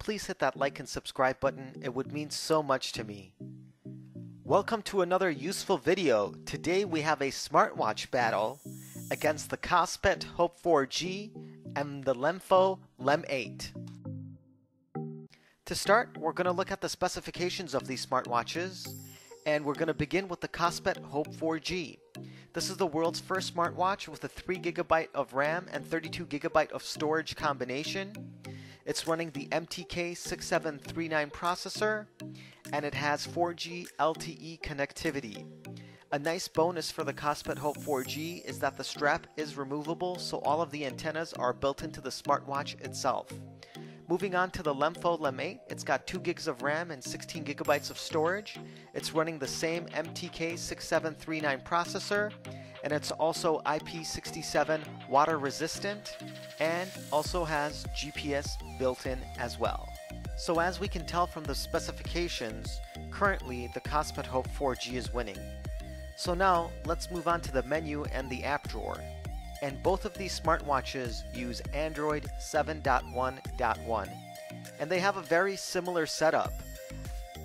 please hit that like and subscribe button. It would mean so much to me. Welcome to another useful video. Today we have a smartwatch battle against the KOSPET HOPE 4G and the LEMFO LEM 8. To start, we're going to look at the specifications of these smartwatches, and we're going to begin with the KOSPET HOPE 4G. This is the world's first smartwatch with a 3GB of RAM and 32GB of storage combination. It's running the MTK6739 processor, and it has 4G LTE connectivity. A nice bonus for the KOSPET HOPE 4G is that the strap is removable, so all of the antennas are built into the smartwatch itself. Moving on to the LEMFO LEM 8, it's got 2GB of RAM and 16GB of storage. It's running the same MTK6739 processor, and it's also IP67 water resistant, and also has GPS built in as well. So as we can tell from the specifications, currently the KOSPET HOPE 4G is winning. So now let's move on to the menu and the app drawer. And both of these smartwatches use Android 7.1.1, and they have a very similar setup.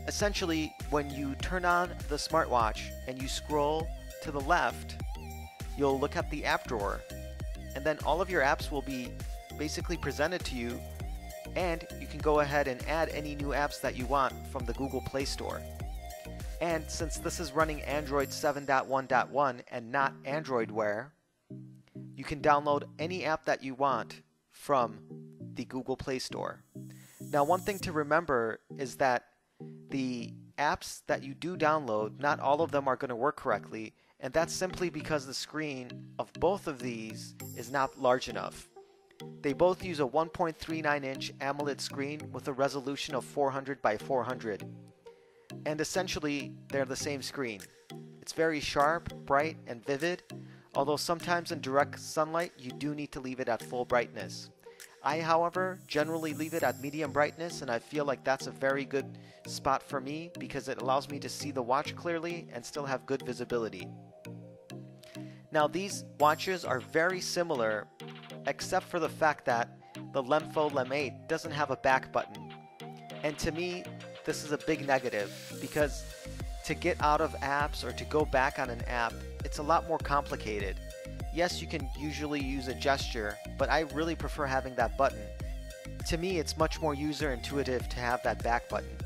Essentially, when you turn on the smartwatch and you scroll to the left, you'll look at the app drawer, and then all of your apps will be basically presented to you, and you can go ahead and add any new apps that you want from the Google Play Store. And since this is running Android 7.1.1 and not Android Wear, you can download any app that you want from the Google Play Store. Now, one thing to remember is that the apps that you do download, not all of them are going to work correctly, and that's simply because the screen of both of these is not large enough. They both use a 1.39-inch AMOLED screen with a resolution of 400 by 400. And essentially, they're the same screen. It's very sharp, bright, and vivid, although sometimes in direct sunlight you do need to leave it at full brightness. I, however, generally leave it at medium brightness, and I feel like that's a very good spot for me because it allows me to see the watch clearly and still have good visibility. Now, these watches are very similar except for the fact that the LEMFO LEM 8 doesn't have a back button. And to me, this is a big negative because to get out of apps or to go back on an app, it's a lot more complicated. Yes, you can usually use a gesture, but I really prefer having that button. To me, it's much more user intuitive to have that back button.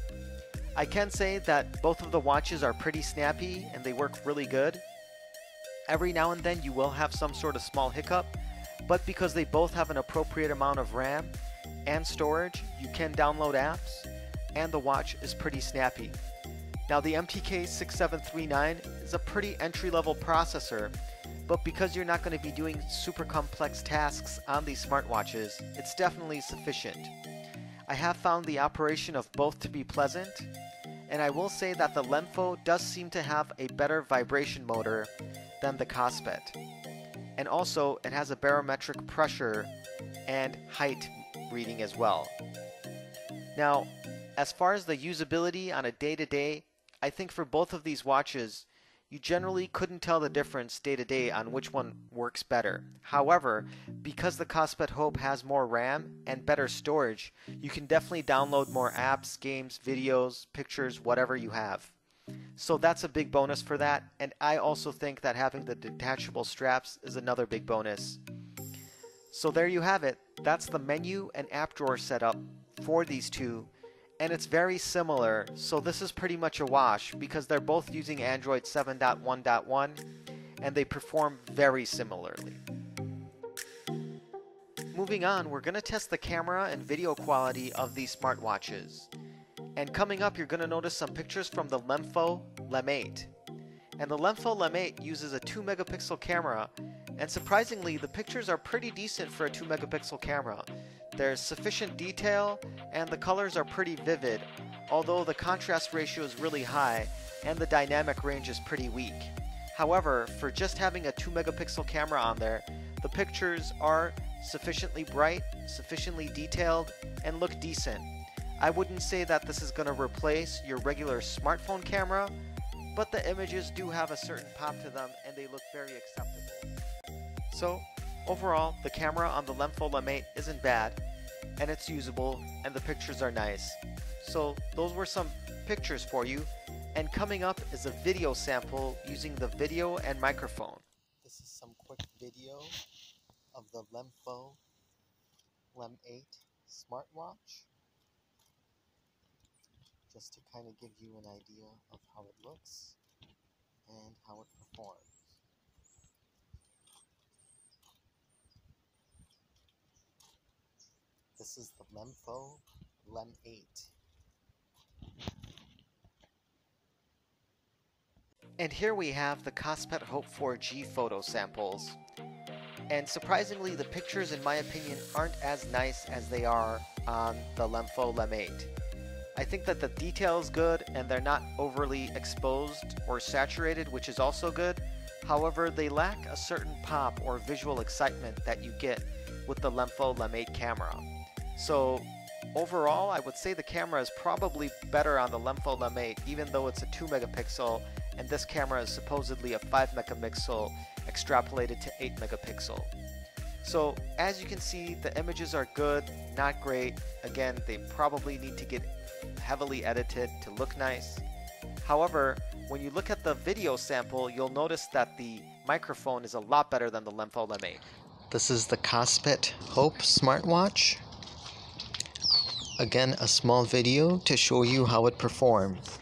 I can say that both of the watches are pretty snappy and they work really good. Every now and then you will have some sort of small hiccup, but because they both have an appropriate amount of RAM and storage, you can download apps, and the watch is pretty snappy. Now, the MTK6739 is a pretty entry-level processor, but because you're not going to be doing super complex tasks on these smartwatches, it's definitely sufficient. I have found the operation of both to be pleasant, and I will say that the LEMFO does seem to have a better vibration motor than the KOSPET. And also, it has a barometric pressure and height reading as well. Now, as far as the usability on a day-to-day, I think for both of these watches, you generally couldn't tell the difference day-to-day on which one works better. However, because the KOSPET HOPE has more RAM and better storage, you can definitely download more apps, games, videos, pictures, whatever you have. So that's a big bonus for that, and I also think that having the detachable straps is another big bonus. So there you have it. That's the menu and app drawer setup for these two, and it's very similar, so this is pretty much a wash because they're both using Android 7.1.1 and they perform very similarly. Moving on, we're going to test the camera and video quality of these smartwatches. And coming up, you're going to notice some pictures from the LEMFO LEM 8. And the LEMFO LEM 8 uses a 2-megapixel camera, and surprisingly, the pictures are pretty decent for a 2-megapixel camera. There's sufficient detail, and the colors are pretty vivid, although the contrast ratio is really high, and the dynamic range is pretty weak. However, for just having a 2-megapixel camera on there, the pictures are sufficiently bright, sufficiently detailed, and look decent. I wouldn't say that this is going to replace your regular smartphone camera, but the images do have a certain pop to them and they look very acceptable. So overall, the camera on the LEMFO LEM 8 isn't bad. and it's usable, and the pictures are nice. So those were some pictures for you, and coming up is a video sample using the video and microphone. This is some quick video of the LEMFO LEM 8 smartwatch, just to kind of give you an idea of how it looks and how it performs. This is the LEMFO LEM 8. And here we have the KOSPET HOPE 4G photo samples. And surprisingly, the pictures, in my opinion, aren't as nice as they are on the LEMFO LEM 8. I think that the detail is good and they're not overly exposed or saturated, which is also good. However, they lack a certain pop or visual excitement that you get with the LEMFO LEM 8 camera. So overall, I would say the camera is probably better on the LEMFO LEM 8, even though it's a 2 megapixel and this camera is supposedly a 5 megapixel extrapolated to 8 megapixel. So as you can see, the images are good, not great. Again, they probably need to get heavily edited to look nice. However, when you look at the video sample, you'll notice that the microphone is a lot better than the LEMFO LEM 8. This is the KOSPET HOPE smartwatch. Again, a small video to show you how it performs.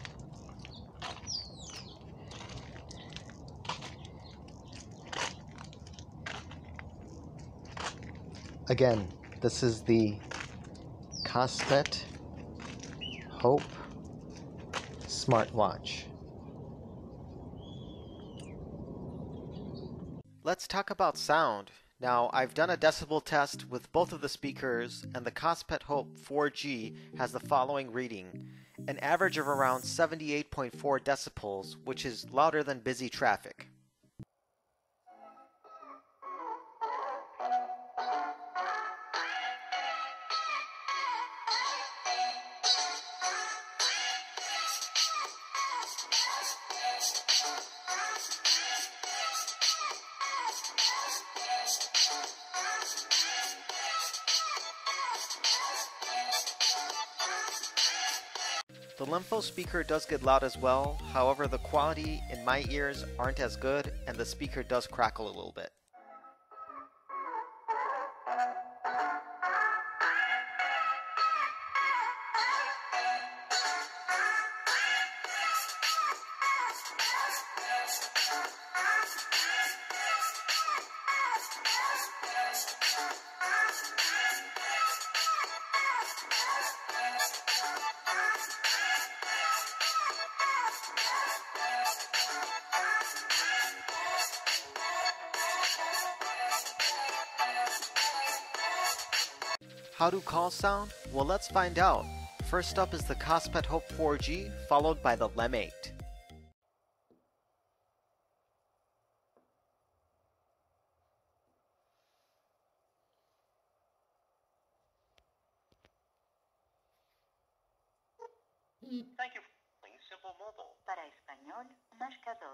Again, this is the KOSPET HOPE smartwatch. Let's talk about sound. Now, I've done a decibel test with both of the speakers, and the KOSPET HOPE 4G has the following reading: an average of around 78.4 decibels, which is louder than busy traffic. The LEMFO speaker does get loud as well, however the quality in my ears aren't as good and the speaker does crackle a little bit. How do calls sound? Well, let's find out. First up is the KOSPET HOPE 4G, followed by the LEM 8. Thank you for calling Simple Mobile. Para español, marca 2.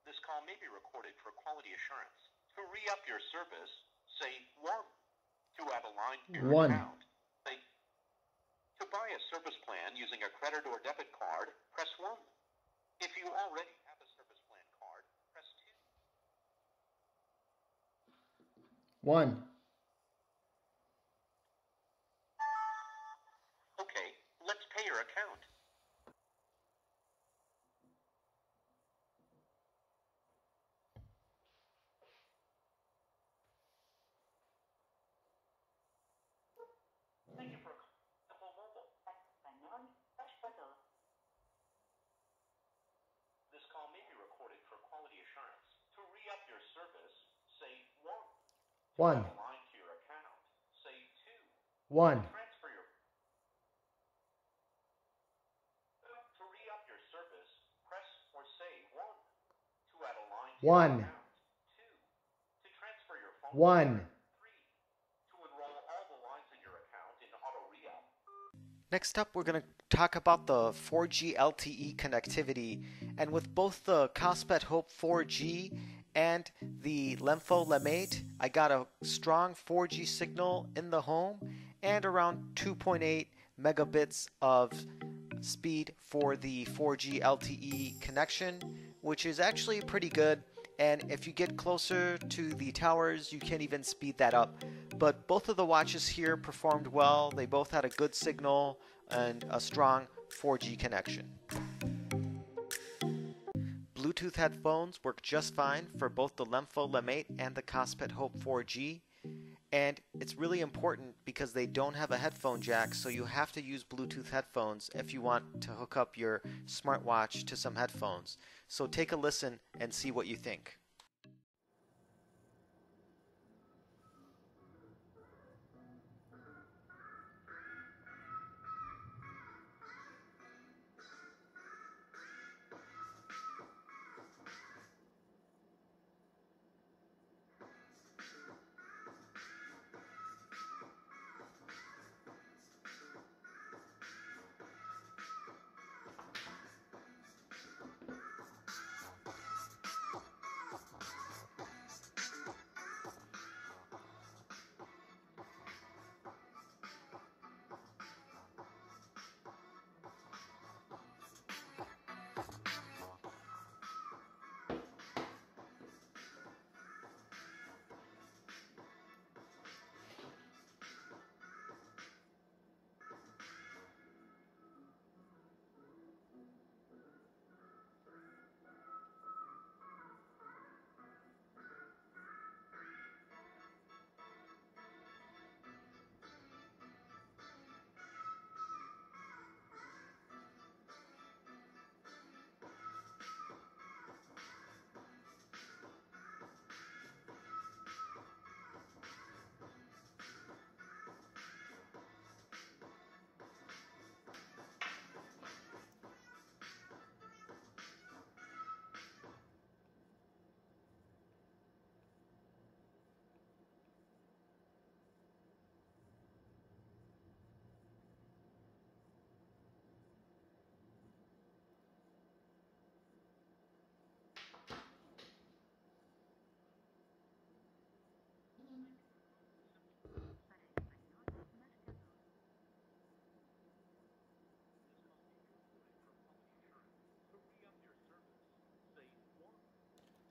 This call may be recorded for quality assurance. To re-up your service, say 1. To add a line to your 1. account, say. To buy a service plan using a credit or debit card, press 1. If you already have a service plan card, press 2. 1. Okay, let's pay your account. Thank you for calling Simple Mobile. Español, marca 2. This call may be recorded for quality assurance. To re-up your service, say 1. To 1. add a line to your account, say 2. 1. Transfer your. To re-up your service, press or say 1. To add a line to your 1. account, 2. To transfer your phone 1. number, 3. To enroll all the lines in your account in auto re-up. Next up, we're going to talk about the 4G LTE connectivity, and with both the KOSPET HOPE 4G And the LEMFO LEM 8, I got a strong 4G signal in the home and around 2.8 megabits of speed for the 4G LTE connection, which is actually pretty good. And if you get closer to the towers, you can even speed that up. But both of the watches here performed well. They both had a good signal and a strong 4G connection. Bluetooth headphones work just fine for both the LEMFO LEM 8 and the KOSPET HOPE 4G. And it's really important because they don't have a headphone jack, so you have to use Bluetooth headphones if you want to hook up your smartwatch to some headphones. So take a listen and see what you think.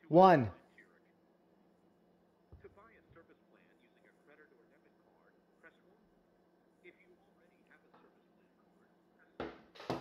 One. To buy a service plan using a credit or debit card, press 1. If you already have a service plan card, press 2.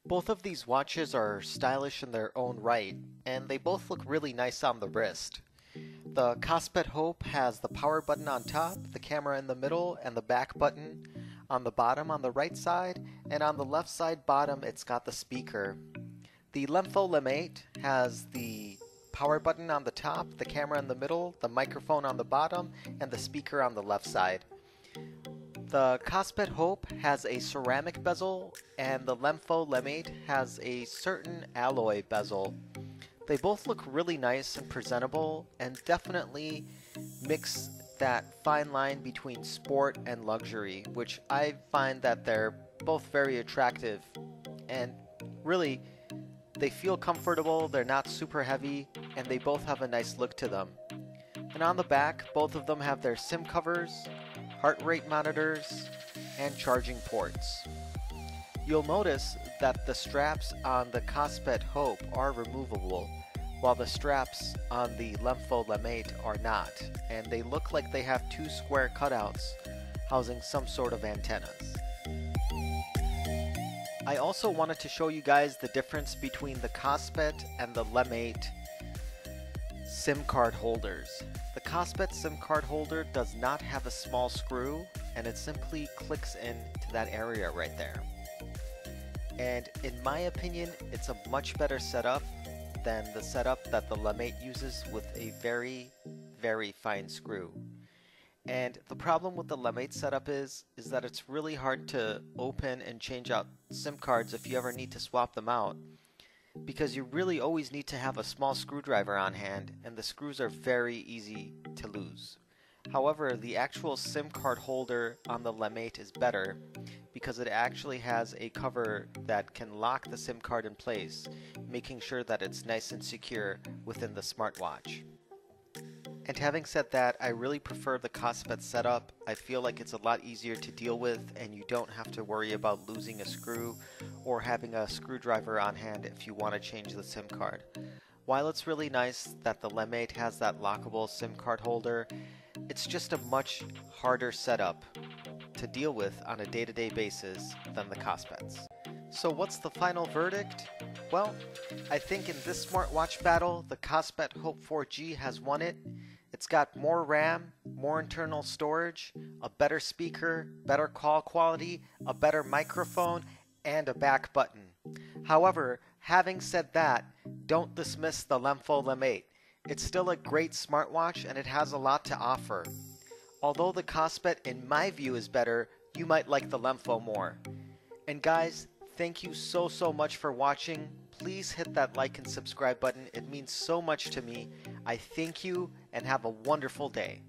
Both of these watches are stylish in their own right, and they both look really nice on the wrist. The KOSPET HOPE has the power button on top, the camera in the middle, and the back button on the bottom on the right side, and on the left side bottom it's got the speaker. The LEMFO LEM 8 has the power button on the top, the camera in the middle, the microphone on the bottom, and the speaker on the left side. The KOSPET HOPE has a ceramic bezel, and the LEMFO LEM 8 has a certain alloy bezel. They both look really nice and presentable, and definitely mix that fine line between sport and luxury, which I find that they're both very attractive, and really, they feel comfortable, they're not super heavy, and they both have a nice look to them. And on the back, both of them have their SIM covers, heart rate monitors, and charging ports. You'll notice that the straps on the KOSPET HOPE are removable, while the straps on the LEMFO LEM 8 are not, and they look like they have two square cutouts housing some sort of antennas. I also wanted to show you guys the difference between the KOSPET and the LEM 8 SIM card holders. The KOSPET SIM card holder does not have a small screw, and it simply clicks into that area right there. And in my opinion, it's a much better setup than the setup that the LEM 8 uses with a very, very fine screw. And the problem with the LEM 8 setup is that it's really hard to open and change out SIM cards if you ever need to swap them out, because you really always need to have a small screwdriver on hand, and the screws are very easy to lose. However, the actual SIM card holder on the LEM 8 is better because it actually has a cover that can lock the SIM card in place, making sure that it's nice and secure within the smartwatch. And having said that, I really prefer the KOSPET setup. I feel like it's a lot easier to deal with, and you don't have to worry about losing a screw or having a screwdriver on hand if you want to change the SIM card. While it's really nice that the LEM 8 has that lockable SIM card holder, it's just a much harder setup to deal with on a day-to-day basis than the KOSPETs. So what's the final verdict? Well, I think in this smartwatch battle, the KOSPET HOPE 4G has won it. It's got more RAM, more internal storage, a better speaker, better call quality, a better microphone, and a back button. However, having said that, don't dismiss the LEMFO LEM 8. It's still a great smartwatch and it has a lot to offer. Although the KOSPET in my view is better, you might like the LEMFO more. And guys, thank you so much for watching. Please hit that like and subscribe button. It means so much to me. I thank you and have a wonderful day.